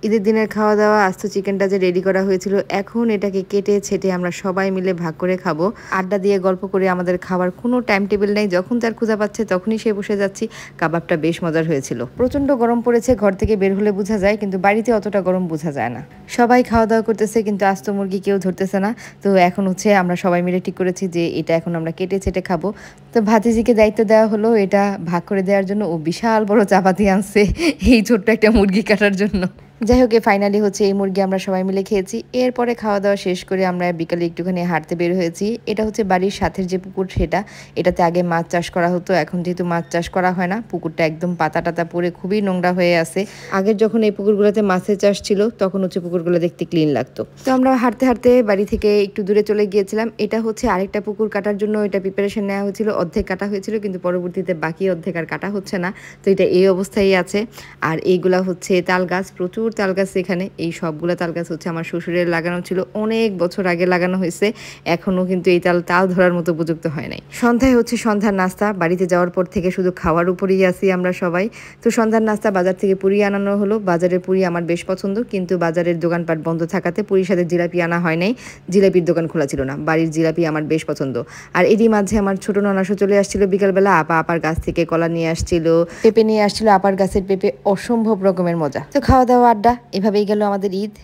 ঈদের দিনের খাওয়া দাওয়া আস্ত চিকেনটা যে রেডি করা হয়েছিল, এখন এটাকে কেটে ছেটে আমরা সবাই মিলে ভাগ করে খাবো। আড্ডা দিয়ে গল্প করে আমাদের খাবার কোনো টাইম টেবিল নেই, যখন তার ক্ষুধা পাচ্ছে তখনই সে বসে যাচ্ছি। কাবাবটা বেশ মজার হয়েছিল। প্রচন্ড গরম পড়েছে, ঘর থেকে বের হলে বোঝা যায়, কিন্তু বাড়িতে অতটা গরম বোঝা যায় না। সবাই খাওয়া দাওয়া করতেছে, কিন্তু আস্ত মুরগি কেউ ধরতেছে না। তো এখন হচ্ছে আমরা সবাই মিলে ঠিক করেছি যে এটা এখন আমরা কেটে ছেটে খাবো। তো ভাতিজিকে দায়িত্ব দেওয়া হলো এটা ভাগ করে দেওয়ার জন্য। ও বিশাল বড় চাপাতি আনছে এই ছোট্ট একটা মুরগি কাটার জন্য। যাই হোক, ফাইনালি হচ্ছে এই মুরগি আমরা সবাই মিলে খেয়েছি। এরপরে খাওয়া দাওয়া শেষ করে আমরা বিকালে একটুখানি হাঁটতে বের হয়েছি। এটা হচ্ছে বাড়ির সাথের যে পুকুর সেটা, এটাতে আগে মাছ চাষ করা হতো। এখন যেহেতু মাছ চাষ করা হয় না, পুকুরটা একদম পাতা টাতা পড়ে খুবই নোংরা হয়ে আছে। আগের যখন এই পুকুরগুলোতে মাছের চাষ ছিল তখন হচ্ছে পুকুরগুলো দেখতে ক্লিন লাগতো। তো আমরা হাঁটতে হাঁটতে বাড়ি থেকে একটু দূরে চলে গিয়েছিলাম। এটা হচ্ছে আরেকটা পুকুর কাটার জন্য এটা প্রিপারেশন নেওয়া হয়েছিল। অর্ধেক কাটা হয়েছিল, কিন্তু পরবর্তীতে বাকি অর্ধেক আর কাটা হচ্ছে না। তো এটা এই অবস্থায় আছে। আর এইগুলা হচ্ছে তাল গাছ, প্রচুর তাল গাছ এখানে। এই সবগুলো তাল গাছ হচ্ছে আমার শ্বশুরের লাগানো ছিল, অনেক বছর আগে লাগানো হয়েছে। এখনো কিন্তু এই তাল ধরার মতো উপযুক্ত হয় নাই। সন্ধ্যায় হচ্ছে সন্ধ্যার নাস্তা। বাড়িতে যাওয়ার পর থেকে শুধু খাওয়ার উপরেই আছি আমরা সবাই। তো সন্ধ্যার নাস্তা বাজার থেকে পুরি আনানো হলো। বাজারের পুরি আমার বেশ পছন্দ, কিন্তু বাজারের দোকানপাট বন্ধ থাকাতে পুরীর সাথে জিলাপি আনা হয় নাই। জিলাপির দোকান খোলা ছিল না। বাড়ির জিলাপি আমার বেশ পছন্দ। আর এরই মাঝে আমার ছোট ননাসও চলে আসছিল বিকালবেলা। আপার গাছ থেকে কলা নিয়ে আসছিল, পেঁপে নিয়ে আসছিল। আপার গাছের পেঁপে অসম্ভব রকমের মজা। তো খাওয়া দাওয়া আড্ডা এভাবেই গেল আমাদের ঈদ।